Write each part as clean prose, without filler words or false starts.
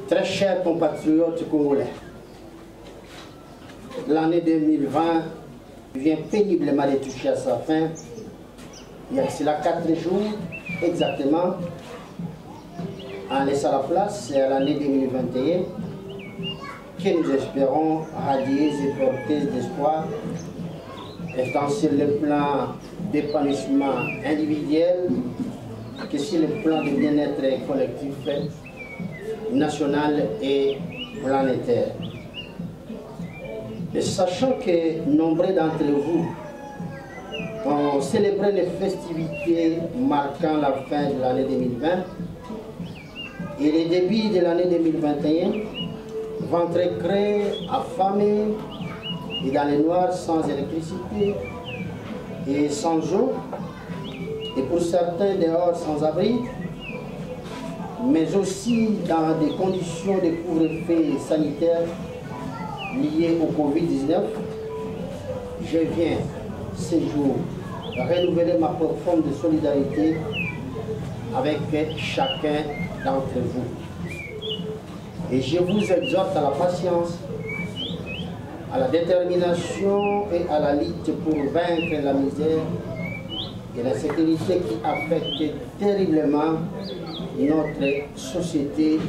Très chers compatriotes congolais, l'année 2020 vient péniblement de toucher à sa fin. Il y a cela 4 jours exactement, en laissant la place à l'année 2021 que nous espérons radieuse et porteuse d'espoir, étant sur le plan d'épanouissement individuel que sur le plan de bien-être collectif, national et planétaire. Et sachant que nombreux d'entre vous ont célébré les festivités marquant la fin de l'année 2020 et le début de l'année 2021, ventre creux, affamé et dans les noirs, sans électricité et sans eau, et pour certains dehors sans abri, mais aussi dans des conditions de couvre-feu sanitaire liées au Covid-19, je viens ce jour renouveler ma profonde solidarité avec chacun d'entre vous. Et je vous exhorte à la patience, à la détermination et à la lutte pour vaincre la misère et la sécurité qui affectent terriblement notre société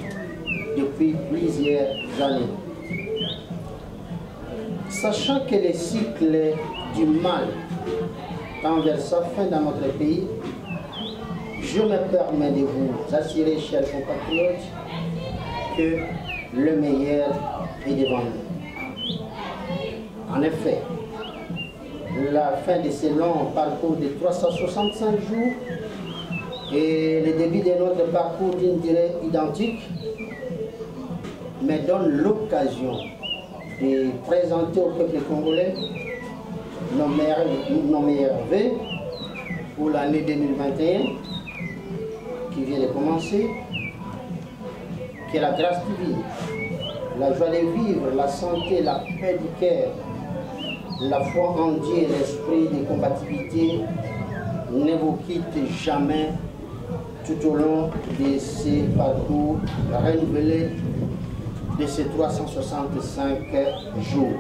depuis plusieurs années. Sachant que le cycle du mal tend vers sa fin dans notre pays, je me permets de vous assurer, chers compatriotes, que le meilleur est devant nous. En effet, la fin de ce long parcours de 365 jours et le début de notre parcours d'une durée identique me donne l'occasion de présenter au peuple congolais nos meilleurs vœux pour l'année 2021 qui vient de commencer. Que la grâce divine, la joie de vivre, la santé, la paix du cœur, la foi en Dieu et l'esprit de combativité ne vous quittent jamais tout au long de ces parcours renouvelés de ces 365 jours.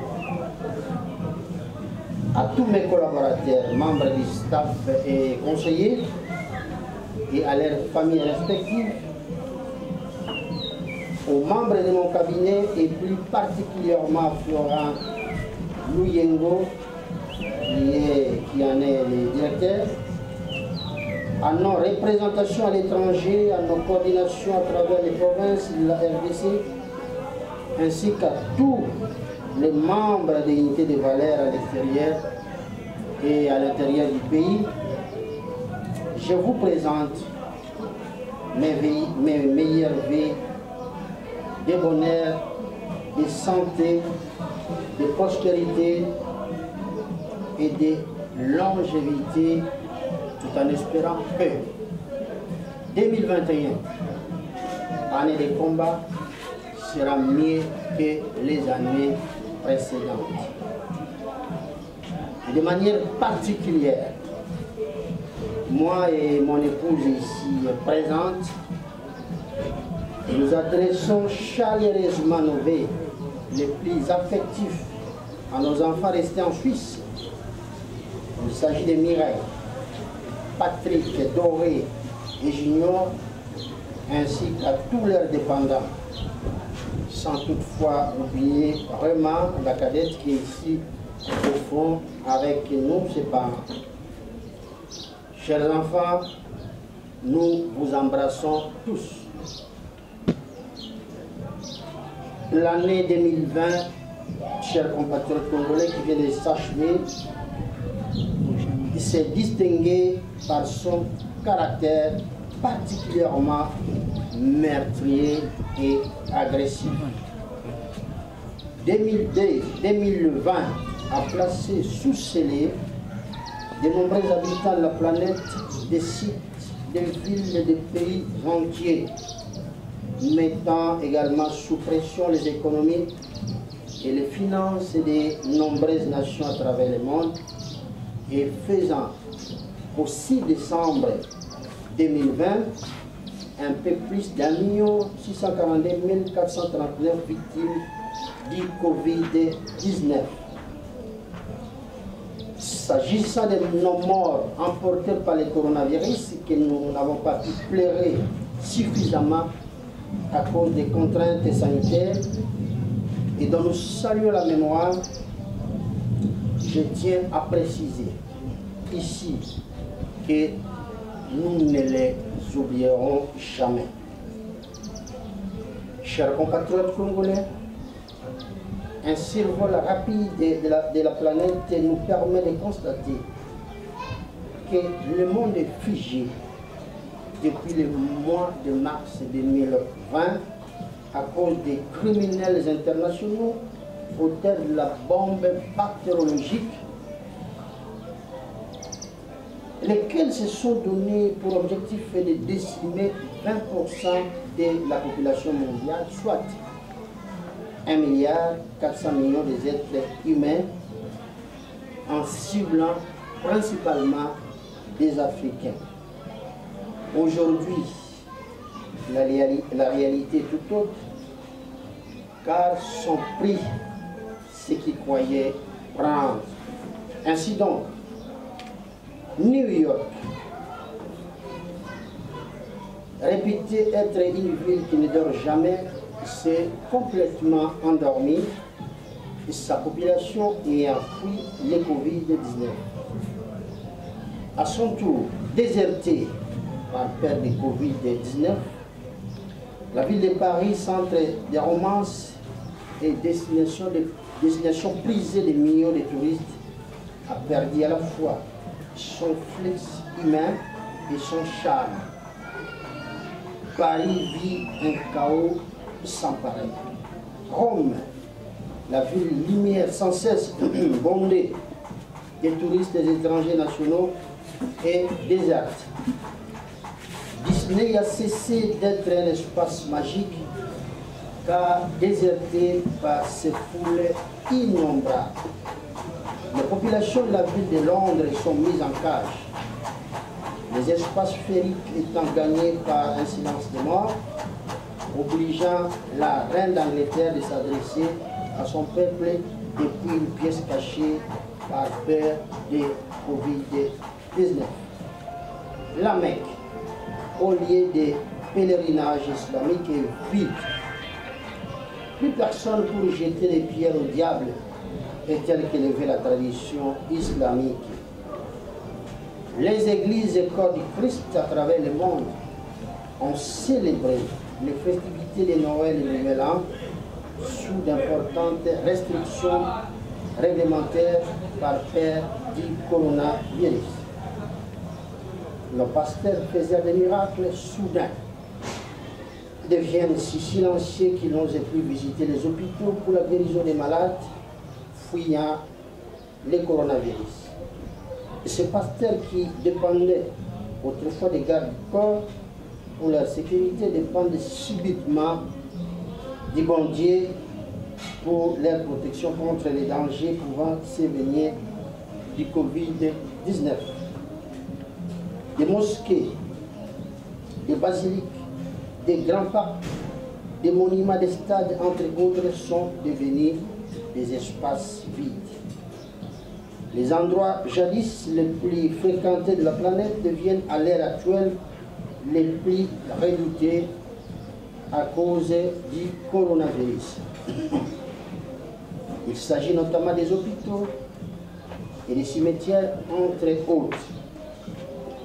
À tous mes collaborateurs, membres du staff et conseillers, et à leurs familles respectives, aux membres de mon cabinet et plus particulièrement à Florent Louyengo, qui en est le directeur, à nos représentations à l'étranger, à nos coordinations à travers les provinces de la RDC, ainsi qu'à tous les membres des unités de valeur à l'extérieur et à l'intérieur du pays, je vous présente mes meilleurs vœux de bonheur, de santé, de prospérité et de longévité, tout en espérant que 2021, année de combat, sera mieux que les années précédentes. Et de manière particulière, moi et mon épouse ici présente, nous adressons chaleureusement nos vœux les plus affectifs à nos enfants restés en Suisse. Il s'agit de Mireille, Patrick, Doré et Junior, ainsi qu'à tous leurs dépendants, sans toutefois oublier vraiment la cadette qui est ici au fond avec nous, ses parents. Chers enfants, nous vous embrassons tous. L'année 2020, chers compatriotes congolais, qui vient de s'achever, s'est distinguée par son caractère particulièrement meurtrier et agressif. 2020 a placé sous scellé de nombreux habitants de la planète, des sites, des villes et des pays entiers, mettant également sous pression les économies et les finances de nombreuses nations à travers le monde et faisant au 6 décembre 2020 un peu plus d'1 642 439 victimes du Covid-19. S'agissant de nos morts emportés par le coronavirus, que nous n'avons pas pu pleurer suffisamment à cause des contraintes sanitaires et dont nous saluons la mémoire, je tiens à préciser ici que nous ne les oublierons jamais. Chers compatriotes congolais, un survol rapide de la planète nous permet de constater que le monde est figé depuis le mois de mars 2020 à cause des criminels internationaux auteurs de la bombe bactériologique, lesquels se sont donnés pour objectif de décimer 20% de la population mondiale, soit 1,4 milliard des êtres humains, en ciblant principalement des Africains. Aujourd'hui, la réalité est tout autre, car sont pris ceux qui croyaient prendre. Ainsi donc, New York, réputée être une ville qui ne dort jamais, s'est complètement endormie et sa population ayant fui le Covid-19. À son tour, désertée par peur de Covid-19, la ville de Paris, centre des romances et destination prisée des millions de touristes, a perdu à la fois son flex humain et son charme. Paris vit un chaos sans pareil. Rome, la ville lumière sans cesse bondée des touristes étrangers nationaux, est déserte. Disney a cessé d'être un espace magique car déserté par ces foules innombrables. Les populations de la ville de Londres sont mises en cage. Les espaces féeriques étant gagnés par un silence de mort, obligeant la reine d'Angleterre de s'adresser à son peuple depuis une pièce cachée par peur de Covid-19. La Mecque, au lieu de pèlerinage islamique, est vide. Plus personne pour jeter des pierres au diable, et telle qu'élevait la tradition islamique. Les églises et corps du Christ à travers le monde ont célébré les festivités de Noël et de Nouvel An sous d'importantes restrictions réglementaires par peur du coronavirus. Nos pasteurs faisaient des miracles soudains, deviennent si silencieux qu'ils n'osaient plus visiter les hôpitaux pour la guérison des malades, fuyant le coronavirus. Et ces pasteurs qui dépendaient autrefois des gardes du corps pour leur sécurité dépendent subitement du bon Dieu pour leur protection contre les dangers pouvant survenir du Covid-19. Des mosquées, des basiliques, des grands parcs, des monuments, des stades, entre autres, sont devenus des espaces vides. Les endroits jadis les plus fréquentés de la planète deviennent à l'heure actuelle les plus redoutés à cause du coronavirus. Il s'agit notamment des hôpitaux et des cimetières, entre autres.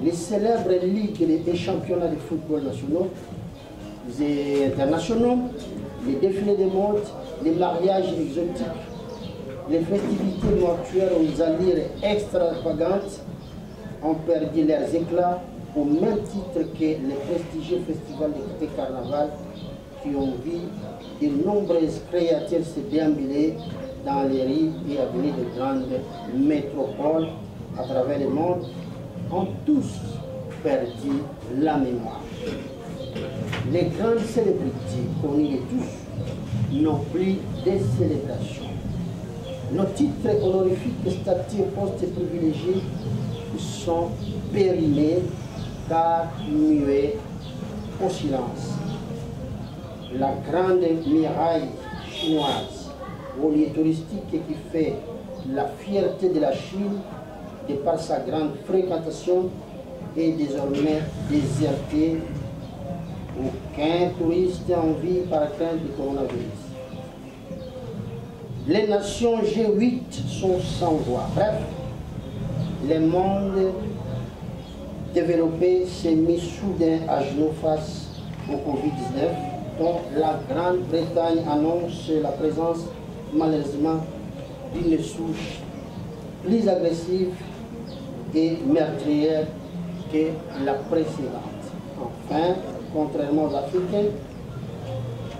Les célèbres ligues et championnats de football nationaux et internationaux, les défilés de mode, les mariages exotiques, les festivités mortuaires aux allures extravagantes ont perdu leurs éclats au même titre que les prestigieux festivals de carnaval qui ont vu de nombreuses créatures se déambuler dans les rues et avenues de grandes métropoles à travers le monde, ont tous perdu la mémoire. Les grandes célébrités connues de tous n'ont plus de célébrations. Nos titres honorifiques et statuts et postes privilégiés sont périmés car muets au silence la grande muraille chinoise, au lieu touristique qui fait la fierté de la Chine de par sa grande fréquentation est désormais désertée. Aucun touriste en vit par crainte du coronavirus. Les nations G8 sont sans voix. Bref, le monde développé s'est mis soudain à genoux face au Covid-19, dont la Grande-Bretagne annonce la présence malheureusement d'une souche plus agressive et meurtrière que la précédente. Enfin, contrairement aux Africains,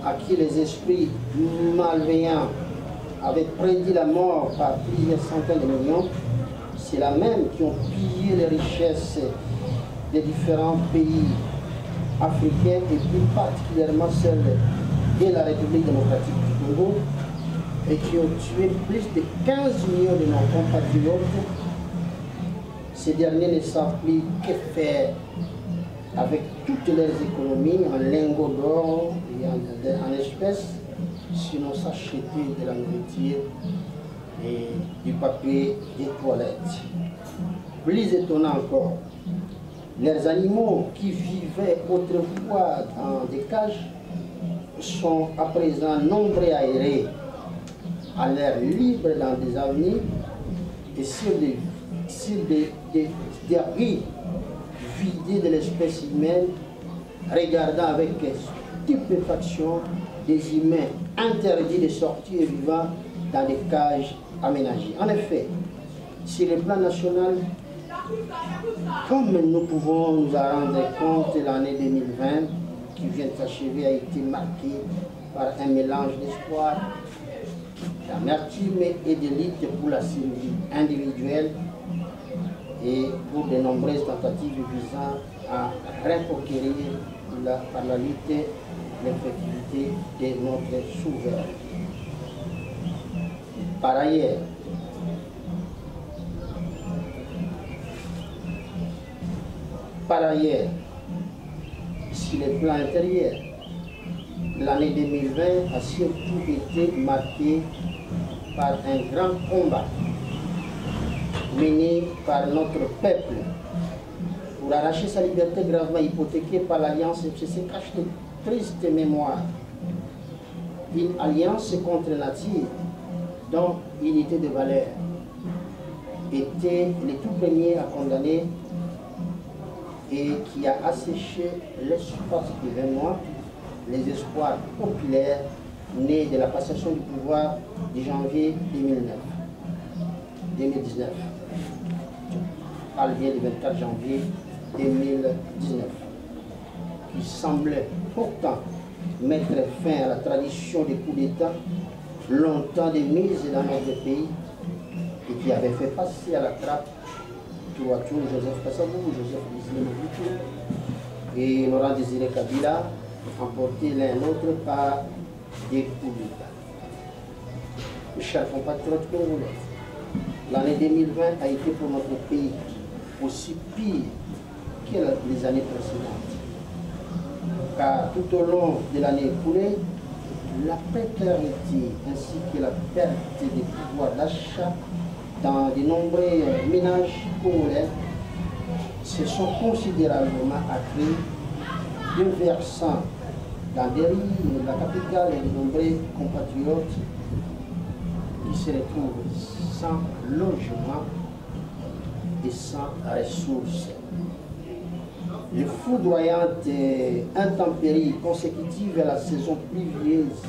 à qui les esprits malveillants avaient prédit la mort par plusieurs centaines de millions, c'est la même qui ont pillé les richesses des différents pays africains et plus particulièrement celle de la République démocratique du Congo et qui ont tué plus de 15 millions de nos compatriotes. Ces derniers ne savent plus que faire avec toutes leurs économies en lingots d'or et en espèces, sinon s'acheter de la nourriture et du papier des toilettes. Plus étonnant encore, les animaux qui vivaient autrefois dans des cages sont à présent nombreux à errer à l'air libre dans des avenues et sur des rues vidées de l'espèce humaine, regardant avec stupéfaction des humains interdits de sortir vivants dans des cages aménagées. En effet, sur le plan national, comme nous pouvons nous en rendre compte, l'année 2020 qui vient de s'achever a été marquée par un mélange d'espoir, d'amertume et de lutte pour la survie individuelle et pour de nombreuses tentatives visant à reconquérir par la lutte l'effectivité de notre souverain. Par ailleurs, sur le plan intérieur, l'année 2020 a surtout été marquée par un grand combat mené par notre peuple pour arracher sa liberté gravement hypothéquée par l'Alliance FCC cache de tristes mémoires. Une alliance contre la nature dont unité de valeur était les tout premiers à condamner et qui a asséché l'espace de 20 mois les espoirs populaires nés de la passation du pouvoir de janvier 2019. Je parle bien du 24 janvier 2019, qui semblait pourtant mettre fin à la tradition des coups d'État longtemps démise dans notre pays et qui avait fait passer à la trappe tour à tour Joseph Kassabou, Joseph Mobutu et Laurent Désiré Kabila, emportés l'un l'autre par des coups d'État. Mes chers compatriotes congolais, l'année 2020 a été pour notre pays aussi pire que les années précédentes. Car tout au long de l'année écoulée, la précarité ainsi que la perte des pouvoirs d'achat dans de nombreux ménages congolais se sont considérablement accrus, déversant dans des rues de la capitale et de nombreux compatriotes qui se retrouvent sans logement et sans ressources. Les foudroyantes intempéries consécutives à la saison pluvieuse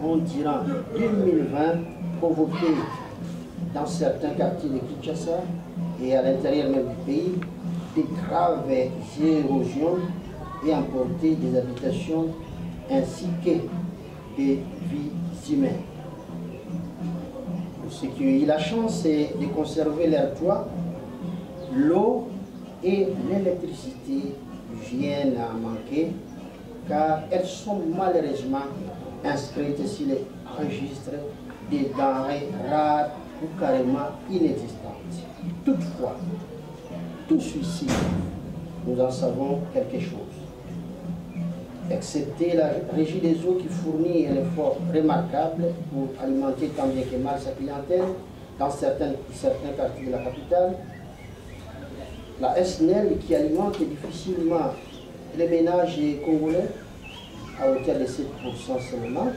ont durant 2020 provoqué dans certains quartiers de Kinshasa et à l'intérieur même du pays des graves érosions et emporté des habitations ainsi que des vies humaines. Pour ceux qui ont eu la chance de conserver leur toit, l'eau et l'électricité viennent à manquer car elles sont malheureusement inscrites sur les registres des denrées rares ou carrément inexistantes. Toutefois, tout suicide, nous en savons quelque chose. excepté la Régie des eaux qui fournit un effort remarquable pour alimenter tant bien que mal sa clientèle dans certains quartiers de la capitale, la SNEL qui alimente difficilement les ménages congolais à hauteur de 7% seulement,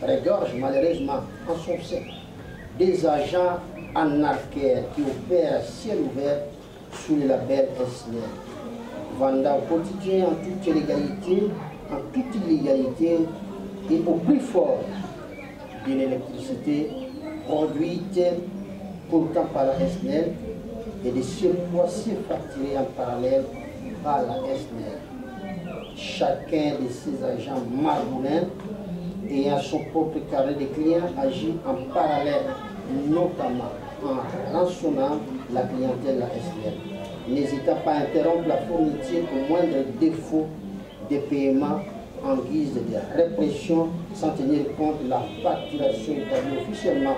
regorge malheureusement en son sein des agents anarchaires qui opèrent à ciel ouvert sous le label SNEL, vendant au quotidien en toute illégalité et au plus fort d'une électricité produite pourtant par la SNEL et des surpoids facturés en parallèle par la SNEL. Chacun de ces agents marboulins ayant son propre carré de clients agit en parallèle, notamment en rançonnant la clientèle de la SNEL, n'hésitant pas à interrompre la fourniture au moindre défaut de paiement en guise de répression sans tenir compte de la facturation établie officiellement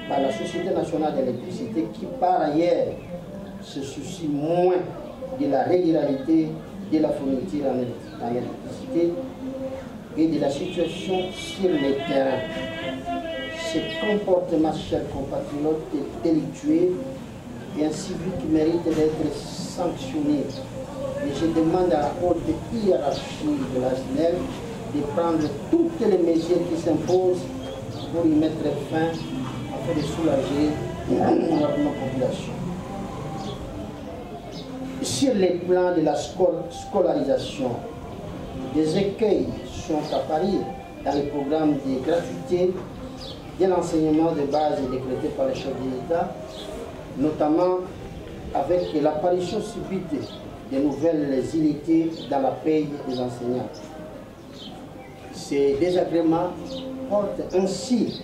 par la Société nationale d'électricité qui par ailleurs se soucie moins de la régularité de la fourniture en électricité et de la situation sur les terrains. Ce comportement, chers compatriotes, est délictueux et un civil qui mérite d'être sanctionné. Et je demande à la haute hiérarchie de la SNEL de prendre toutes les mesures qui s'imposent pour y mettre fin afin de soulager la population. Sur les plans de la scolarisation, des écueils sont apparus dans les programmes de gratuité de l'enseignement de base décrété par le chef de l'État, notamment avec l'apparition subite de nouvelles unités dans la paye des enseignants. Ces désagréments portent ainsi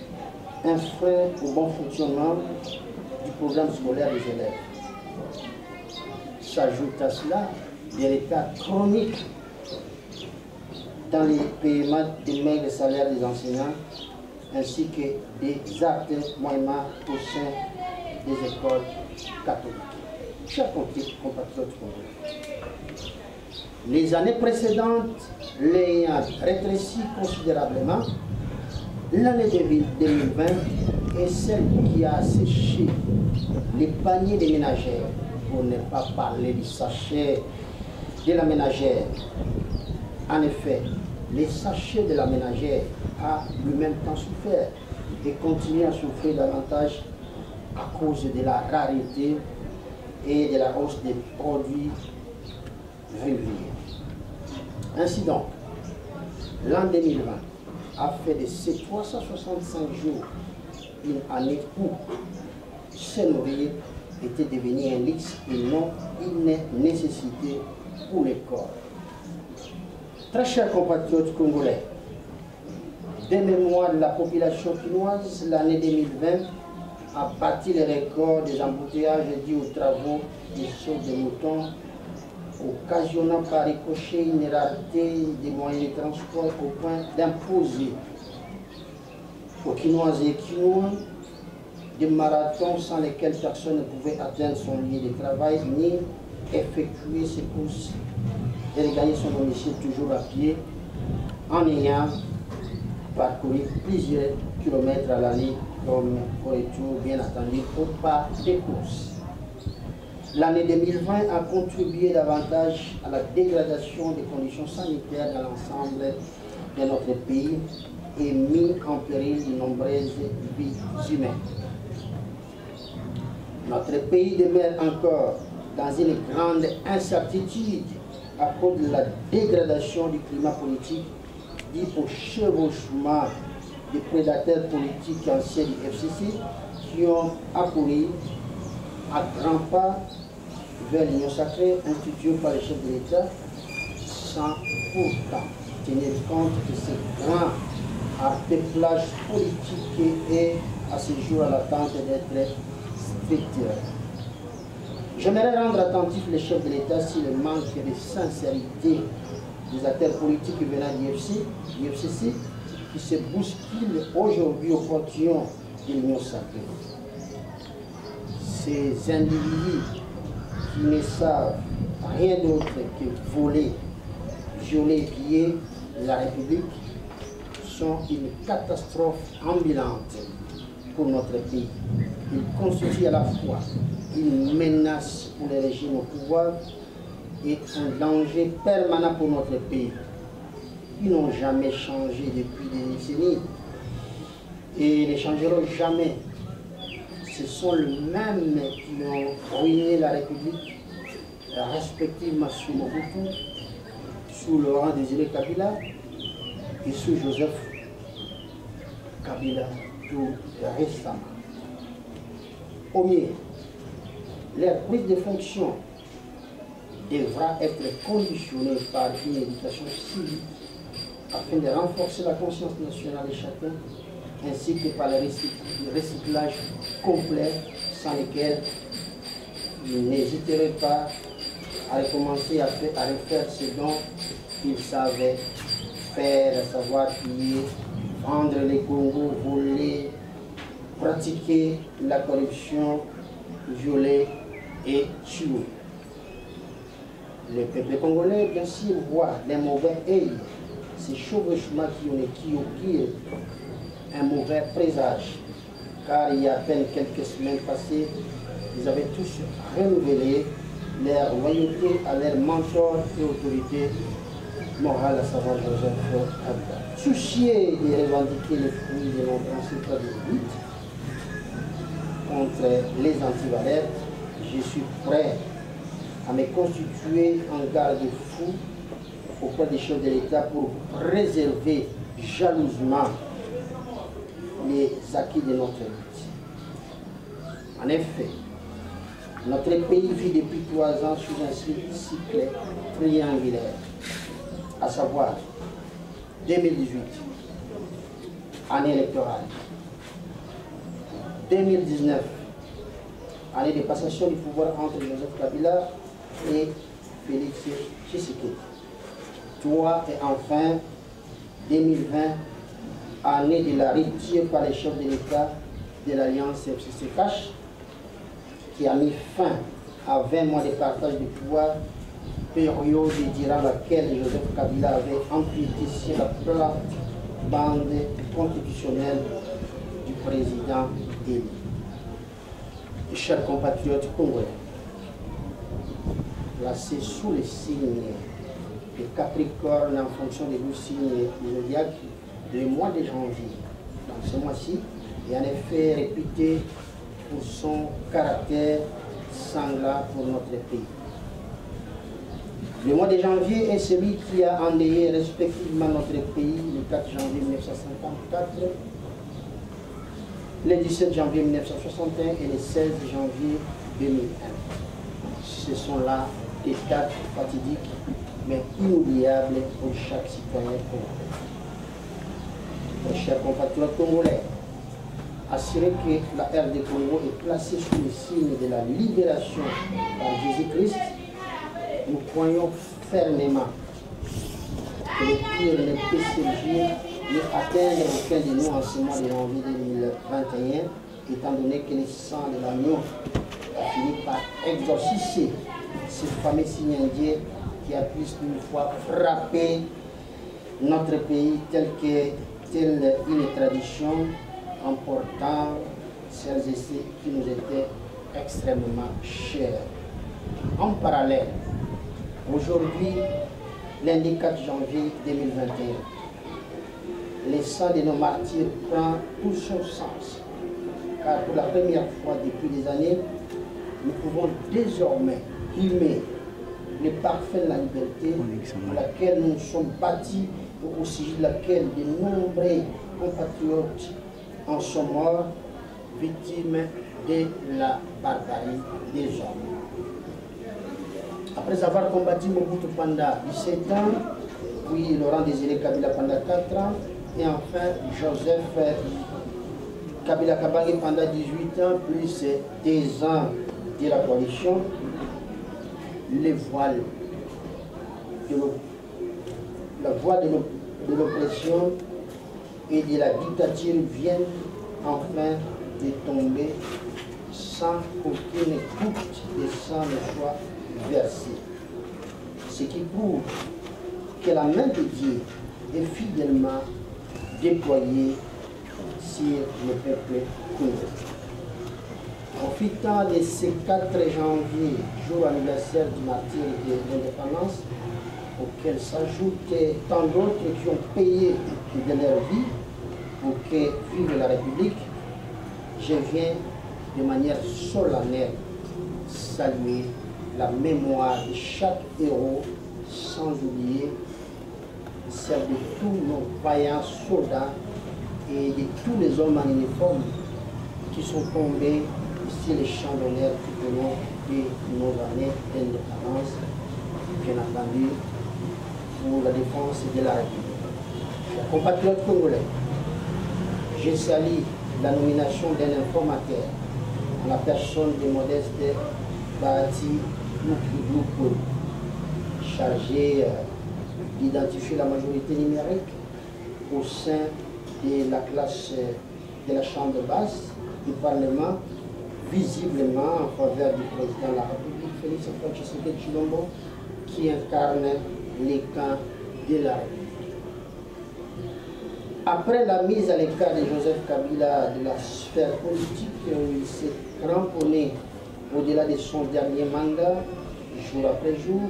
un frein au bon fonctionnement du programme scolaire des élèves. S'ajoute à cela des retards chroniques dans les paiements des maigres salaires des enseignants, ainsi que des actes moyennement au sein des écoles catholiques. Chers compatriotes congolais, les années précédentes l'ayant rétréci considérablement, l'année 2020 est celle qui a asséché les paniers des ménagères, pour ne pas parler du sachet de la ménagère. En effet, les sachets de la ménagère a lui-même tant souffert et continue à souffrir davantage à cause de la rareté et de la hausse des produits réguliers. Ainsi donc, l'an 2020 a fait de ces 365 jours une année où se nourrir était devenu un luxe et non une nécessité pour les corps. Très chers compatriotes congolais, des mémoires de la population quinoise, l'année 2020 a battu les records des embouteillages dus aux travaux des sauts de moutons, occasionnant par ricochet une rareté des moyens de transport au point d'imposer aux Quinoises et Quinois des marathons sans lesquels personne ne pouvait atteindre son lieu de travail ni effectuer ses courses et regagner son domicile toujours à pied en ayant parcouru plusieurs kilomètres à l'année comme au retour bien attendu au pas des courses. L'année 2020 a contribué davantage à la dégradation des conditions sanitaires dans l'ensemble de notre pays et mis en péril de nombreuses vies humaines. Notre pays demeure encore dans une grande incertitude à cause de la dégradation du climat politique dû au chevauchement des prédateurs politiques anciens du FCC qui ont accouru à grands pas vers l'Union sacrée instituée par le chef de l'État sans pourtant tenir compte de ce grand arpèplage politique et à ce jour à l'attente d'être structuré. J'aimerais rendre attentif le chef de l'État sur le manque de sincérité des acteurs politiques venant du FCC qui se bousculent aujourd'hui au portillon de l'Union sacrée. Ces individus qui ne savent rien d'autre que voler, violer et piller la République sont une catastrophe ambulante pour notre pays. Ils constituent à la fois une menace pour les régimes au pouvoir et un danger permanent pour notre pays. Ils n'ont jamais changé depuis des décennies et ne changeront jamais. Ce sont les mêmes qui ont ruiné la République, respectivement sous Mobutu, sous Laurent Désiré Kabila et sous Joseph Kabila tout récemment. Au mieux, leur prise de fonction devra être conditionnée par une éducation civique afin de renforcer la conscience nationale de chacun, ainsi que par le recyclage complet sans lequel ils n'hésiteraient pas à recommencer à refaire ce dont ils savaient faire, à savoir piller, vendre les Congos, voler, pratiquer la corruption, violer et tuer. Le peuple congolais, bien sûr, voit d'un mauvais œil ces chevauchements qui augurent un mauvais présage, car il y a à peine quelques semaines passées, ils avaient tous renouvelé leur loyauté à leur mentor et autorité morale, à savoir Joseph Kabila. Soucié de revendiquer les fruits de notre ancêtre de lutte contre les antivaleurs, je suis prêt à me constituer en garde-fou auprès des chefs de l'État pour préserver jalousement les acquis de notre lutte. En effet, notre pays vit depuis 3 ans sous un cycle triangulaire, à savoir 2018, année électorale, 2019, année de passation du pouvoir entre Joseph Kabila et Félix Tshisekedi. Et enfin, 2020, année de la rupture par les chefs de l'État de l'Alliance FCC-CACH, qui a mis fin à 20 mois de partage du pouvoir, période durant laquelle Joseph Kabila avait empiété sur la plate-bande constitutionnelle du président élu. Chers compatriotes congolais, placés sous les signes de Capricorne en fonction des 12 signes du zodiaque, le mois de janvier, donc ce mois-ci, est en effet réputé pour son caractère sanglant pour notre pays. Le mois de janvier est celui qui a endeuillé respectivement notre pays le 4 janvier 1954, le 17 janvier 1961 et le 16 janvier 2001. Ce sont là des dates fatidiques mais inoubliables pour chaque citoyen congolais. Mes chers compatriotes congolais, assurez que la RD Congo est placée sous le signe de la libération par Jésus-Christ, nous croyons fermement que le pire ne peut surgir ni atteindre aucun de nous en ce mois de janvier 2021, étant donné que le sang de l'agneau a fini par exorciser ce fameux signe indien qui a plus d'une fois frappé notre pays telle une tradition emportant celles et ceux qui nous étaient extrêmement chers. En parallèle, aujourd'hui, lundi 4 janvier 2021, le sang de nos martyrs prend tout son sens, car pour la première fois depuis des années, nous pouvons désormais humer le parfum de la liberté pour laquelle nous nous sommes bâtis et au sujet de laquelle de nombreux compatriotes en sont morts, victimes de la barbarie des hommes. Après avoir combattu Mobutu pendant 17 ans, puis Laurent Désiré Kabila pendant 4 ans, et enfin Joseph Kabila Kabange pendant 18 ans, plus 2 ans de la coalition, les voiles la voie de l'oppression et de la dictature viennent enfin de tomber sans qu'aucune goutte de sang ne soit versée. Ce qui prouve que la main de Dieu est fidèlement déployée sur le peuple congolais. Profitant de ce 4 janvier, jour anniversaire du martyre de l'indépendance, auquel s'ajoutent tant d'autres qui ont payé de leur vie pour que vive la République, je viens de manière solennelle saluer la mémoire de chaque héros, sans oublier celle de tous nos vaillants soldats et de tous les hommes en uniforme qui sont tombés sur les champs d'honneur tout au long de nos années d'indépendance, bien entendu, pour la défense de la République. Chers compatriotes congolais, je salue la nomination d'un informateur en la personne de Modeste Bahati Luku, chargé d'identifier la majorité numérique au sein de la classe de la Chambre basse du Parlement, visiblement en faveur du président de la République, Félix Antoine Tshisekedi Tshilombo, qui incarne les camps de la République. Après la mise à l'écart de Joseph Kabila de la sphère politique, où il s'est cramponné au-delà de son dernier mandat, jour après jour,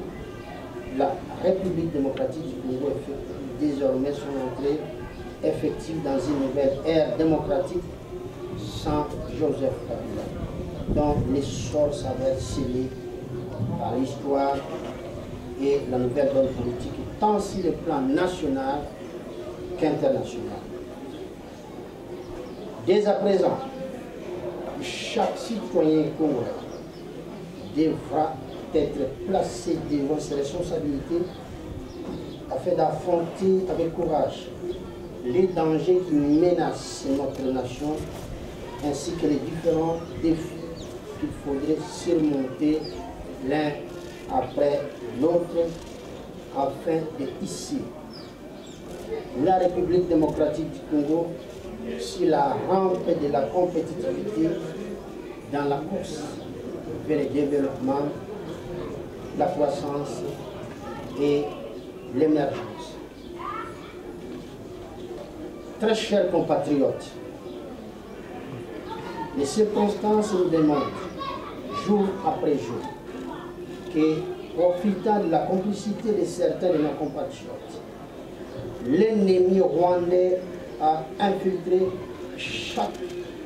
la République démocratique du Congo effectue désormais son entrée effective dans une nouvelle ère démocratique sans Joseph Kabila, dont l'essor s'avère scellé par l'histoire et la nouvelle donne politique, tant sur le plan national qu'international. Dès à présent, chaque citoyen congolais devra être placé devant ses responsabilités afin d'affronter avec courage les dangers qui menacent notre nation ainsi que les différents défis qu'il faudrait surmonter l'un après l'autre afin de hisser la République démocratique du Congo sur la rampe de la compétitivité dans la course vers le développement, la croissance et l'émergence. Très chers compatriotes, les circonstances nous démontrent jour après jour que, profitant de la complicité de certains de nos compatriotes, l'ennemi rwandais a infiltré chaque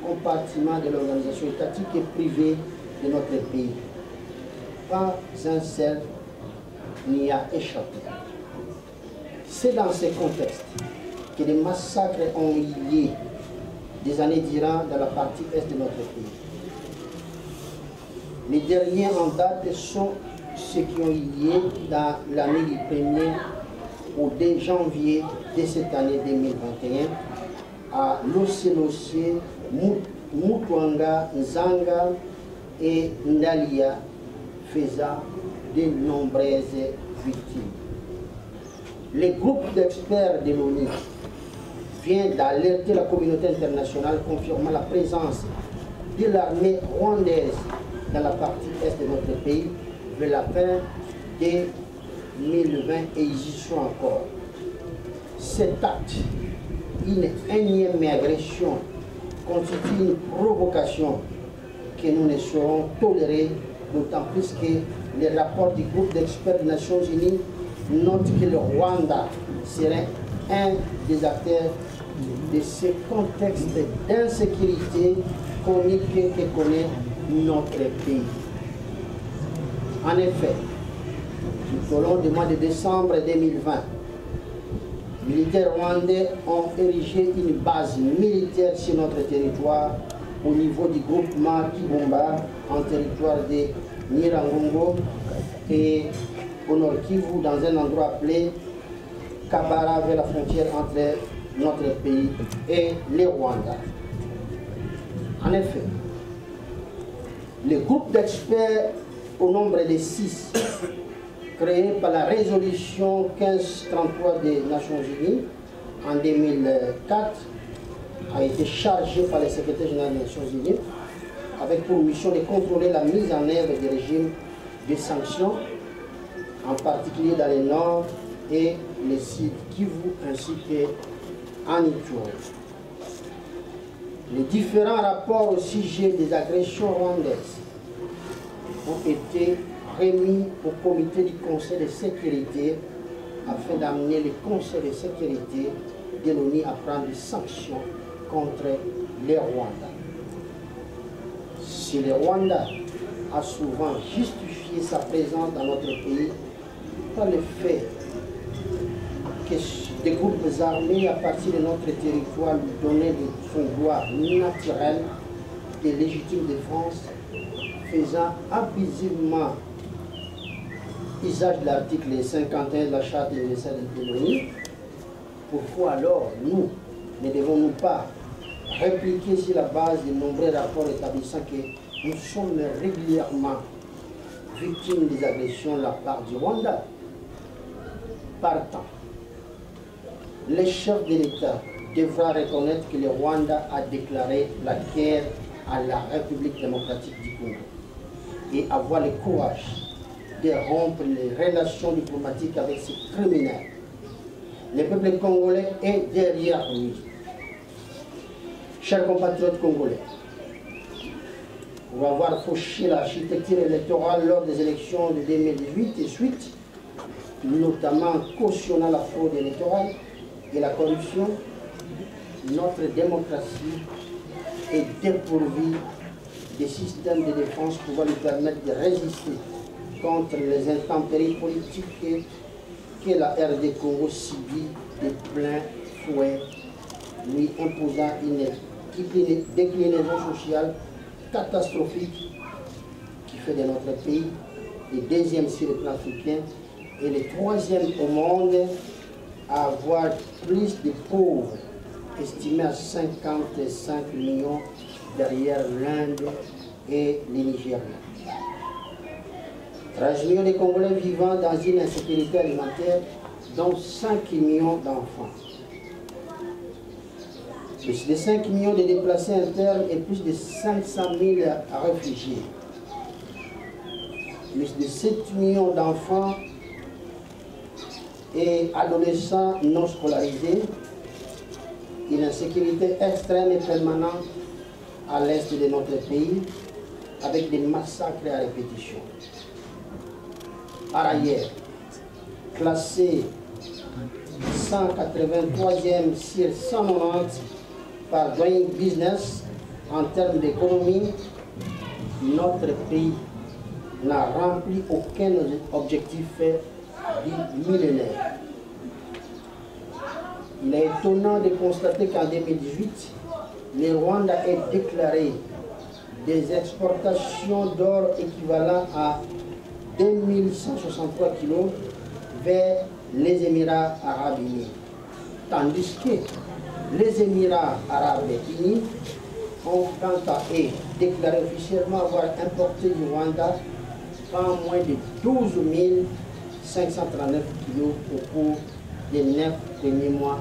compartiment de l'organisation étatique et privée de notre pays. Pas un seul n'y a échappé. C'est dans ce contexte que des massacres ont lié des années durant dans la partie est de notre pays. Les derniers en date sont ceux qui ont lié dans l'année du 1er au 2 janvier de cette année 2021 à Lossé, Mutwanga, Nzanga et Ndalia, faisant de nombreuses victimes. Le groupe d'experts de l'ONU vient d'alerter la communauté internationale confirmant la présence de l'armée rwandaise dans la partie est de notre pays vers la fin de 2020 et ils y sont encore. Cet acte, une énième agression, constitue une provocation que nous ne saurons tolérer, d'autant plus que les rapports du groupe d'experts des Nations Unies notent que le Rwanda serait un des acteurs de ce contexte d'insécurité chronique que connaît notre pays. En effet, tout au long du mois de décembre 2020, les militaires rwandais ont érigé une base militaire sur notre territoire au niveau du groupement Kibumba en territoire de Nyiragongo et au Nord Kivu dans un endroit appelé Kabara vers la frontière entre notre pays et le Rwanda. En effet, le groupe d'experts au nombre de 6 créé par la résolution 1533 des Nations Unies en 2004 a été chargé par le secrétaire général des Nations Unies avec pour mission de contrôler la mise en œuvre des régimes de sanctions, en particulier dans le nord et les sites Kivu ainsi qu'en Ituri. Les différents rapports au sujet des agressions rwandaises ont été remis au comité du Conseil de sécurité afin d'amener le Conseil de sécurité de l'ONU à prendre des sanctions contre les Rwandais. Si le Rwanda a souvent justifié sa présence dans notre pays par le fait que des groupes armés à partir de notre territoire lui donnaient son droit naturel de légitime défense, faisant abusivement usage de l'article 51 de la Charte universelle de l'ONU. Pourquoi alors nous ne devons-nous pas répliquer sur la base de nombreux rapports établissant que nous sommes régulièrement victimes des agressions de la part du Rwanda? Partant, le chef de l'État devra reconnaître que le Rwanda a déclaré la guerre à la République démocratique du Congo et avoir le courage de rompre les relations diplomatiques avec ces criminels. Le peuple congolais est derrière lui. Chers compatriotes congolais, pour avoir fauché l'architecture électorale lors des élections de 2018 et suite, notamment cautionnant la fraude électorale et la corruption, notre démocratie est dépourvue des systèmes de défense pouvant lui permettre de résister contre les intempéries politiques que la RD Congo subit de plein fouet, lui imposant une déclinaison sociale catastrophique qui fait de notre pays le deuxième sur le plan africain et le troisième au monde à avoir plus de pauvres, estimés à 55 millions derrière l'Inde et le Nigeria. 13 millions de Congolais vivant dans une insécurité alimentaire, dont 5 millions d'enfants. Plus de 5 millions de déplacés internes et plus de 500 000 réfugiés. Plus de 7 millions d'enfants et adolescents non scolarisés. Une insécurité extrême et permanente à l'est de notre pays, avec des massacres à répétition. Par ailleurs, classé 183e sur 190 par Doing Business en termes d'économie, notre pays n'a rempli aucun objectif du millénaire. Il est étonnant de constater qu'en 2018, le Rwanda a déclaré des exportations d'or équivalent à 2163 kg vers les Émirats arabes unis. Tandis que les Émirats arabes unis ont quant à eux déclaré officiellement avoir importé du Rwanda pas moins de 12 539 kg au cours des 9 premiers mois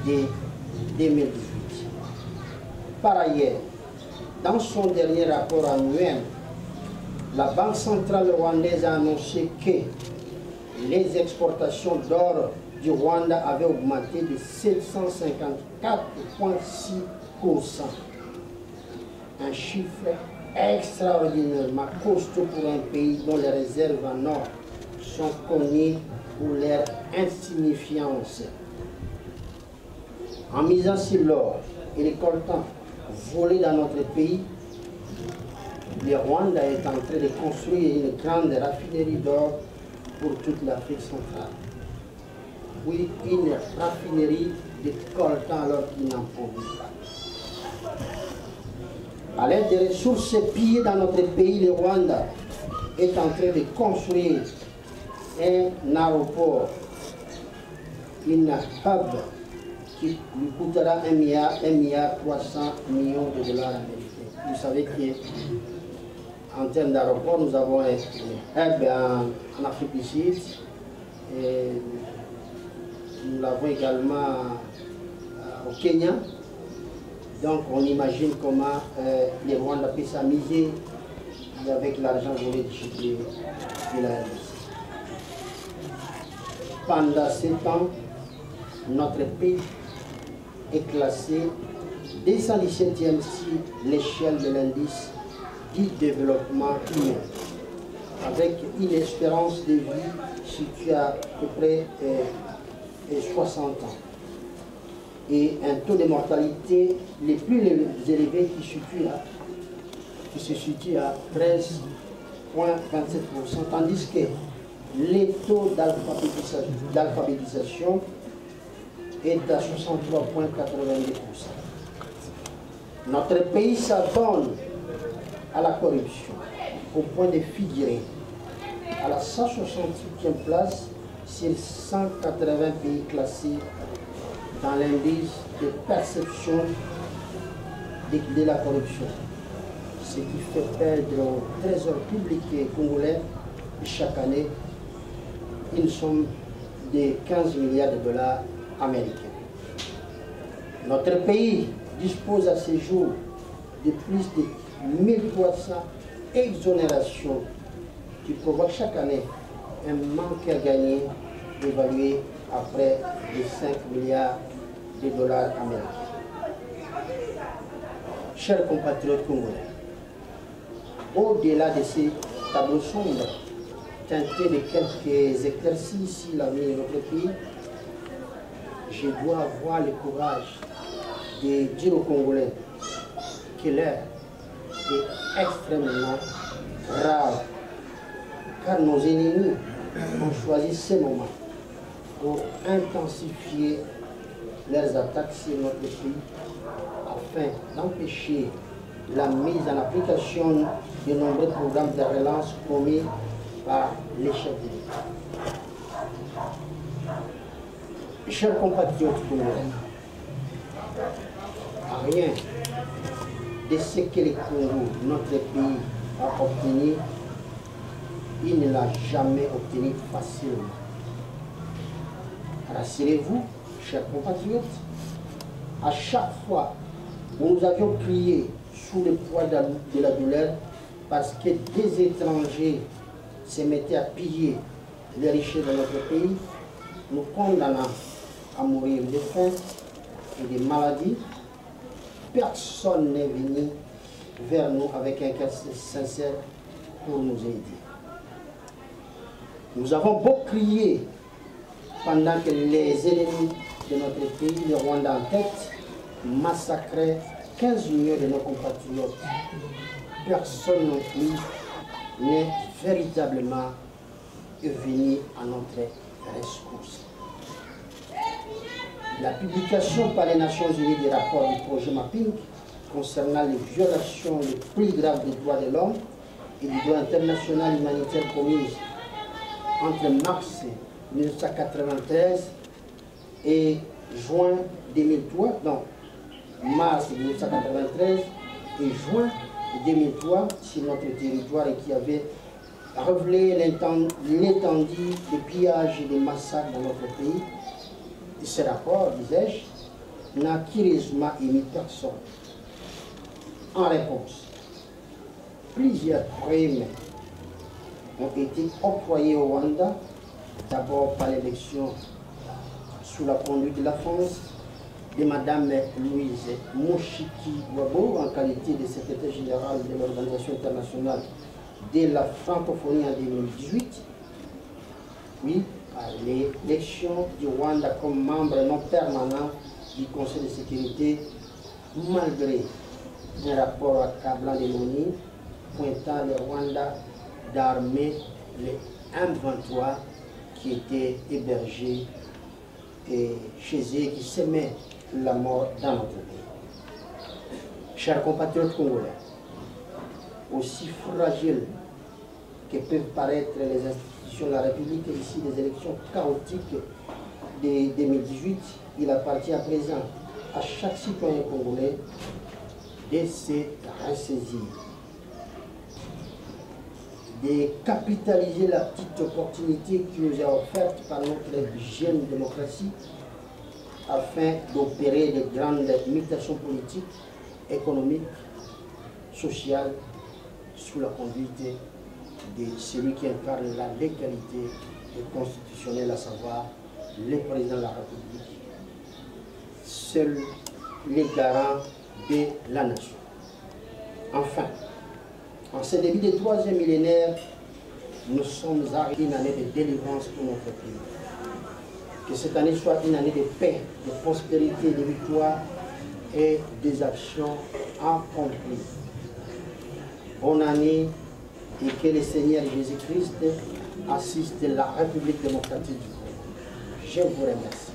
de 2018. Par ailleurs, dans son dernier rapport annuel, la Banque centrale rwandaise a annoncé que les exportations d'or du Rwanda avaient augmenté de 754,6%. Un chiffre extraordinairement costaud pour un pays dont les réserves en or sont connues pour leur insignifiance. En misant sur l'or et les coltans volés dans notre pays, le Rwanda est en train de construire une grande raffinerie d'or pour toute l'Afrique centrale. Oui, une raffinerie de coltan alors qu'ils n'en produisent pas. À l'aide des ressources pillées dans notre pays, le Rwanda est en train de construire un aéroport, une hub qui lui coûtera 1,3 milliard de dollars américains. Vous savez qu'en termes d'aéroport, nous avons un hub en Afrique du Sud et nous l'avons également au Kenya. Donc on imagine comment les Rwandais peuvent s'amuser avec l'argent volé de la RDC. Pendant 7 ans, notre pays est classé 217e sur l'échelle de l'indice du développement humain, avec une espérance de vie située à peu près 60 ans et un taux de mortalité les plus élevés qui se situe à 13,27%, tandis que les taux d'alphabétisation est à 63,82%. Notre pays s'adonne à la corruption au point de figurer à la 168e place sur 180 pays classés dans l'indice de perception de la corruption, ce qui fait perdre au trésor public congolais chaque année une somme de 15 milliards de dollars américains. Notre pays dispose à ce jour de plus de 1300 exonérations qui provoquent chaque année un manque à gagner évalué à près de 5 milliards de dollars américains. Chers compatriotes congolais, au-delà de ces tableaux sombres, teintés de quelques éclaircies sur l'avenir de notre pays, je dois avoir le courage de dire aux Congolais que l'heure est extrêmement rare, car nos ennemis ont choisi ce moment pour intensifier leurs attaques sur notre pays afin d'empêcher la mise en application de nombreux programmes de relance promis par les chefs de l'État. Chers compatriotes congolais, rien de ce que le Congo, notre pays, a obtenu, il ne l'a jamais obtenu facilement. Rassurez-vous, chers compatriotes, à chaque fois où nous avions crié sous le poids de la douleur parce que des étrangers se mettaient à piller les richesses de notre pays, nous condamnant à mourir de faim et de maladies, personne n'est venu vers nous avec un cœur sincère pour nous aider. Nous avons beau crier pendant que les ennemis de notre pays, le Rwanda en tête, massacraient 15 millions de nos compatriotes. Personne non plus n'est véritablement venu à notre rescousse. La publication par les Nations Unies des rapports du projet Mapping concernant les violations les plus graves des droits de l'homme et du droit international humanitaire commises entre mars 1993 et juin 2003, donc mars 1993 et juin 2003 sur notre territoire et qui avait révélé l'étendue des pillages et des massacres dans notre pays. Et ce rapport, disais-je, n'a curieusement émis personne. En réponse, plusieurs primes ont été octroyées au Rwanda, d'abord par l'élection sous la conduite de la France de Mme Louise Mushiki-Wabo en qualité de secrétaire générale de l'Organisation internationale de la francophonie en 2018, puis par l'élection du Rwanda comme membre non permanent du Conseil de sécurité, malgré un rapport accablant de l'ONU pointant le Rwanda d'armée les M23 qui étaient hébergés chez eux, qui semaient la mort dans notre pays. Chers compatriotes congolais, aussi fragiles que peuvent paraître les institutions de la République ici des élections chaotiques de 2018, il appartient à présent à chaque citoyen congolais de se ressaisir, de capitaliser la petite opportunité qui nous est offerte par notre jeune démocratie afin d'opérer de grandes mutations politiques, économiques, sociales, sous la conduite de celui qui incarne la légalité et constitutionnels, à savoir le président de la République, seuls les garants de la nation. Enfin, en ce début du 3e millénaire, nous sommes arrivés à une année de délivrance pour notre pays. Que cette année soit une année de paix, de prospérité, de victoire et des actions accomplies. Bonne année et que le Seigneur Jésus-Christ assiste la République démocratique du Congo. Je vous remercie.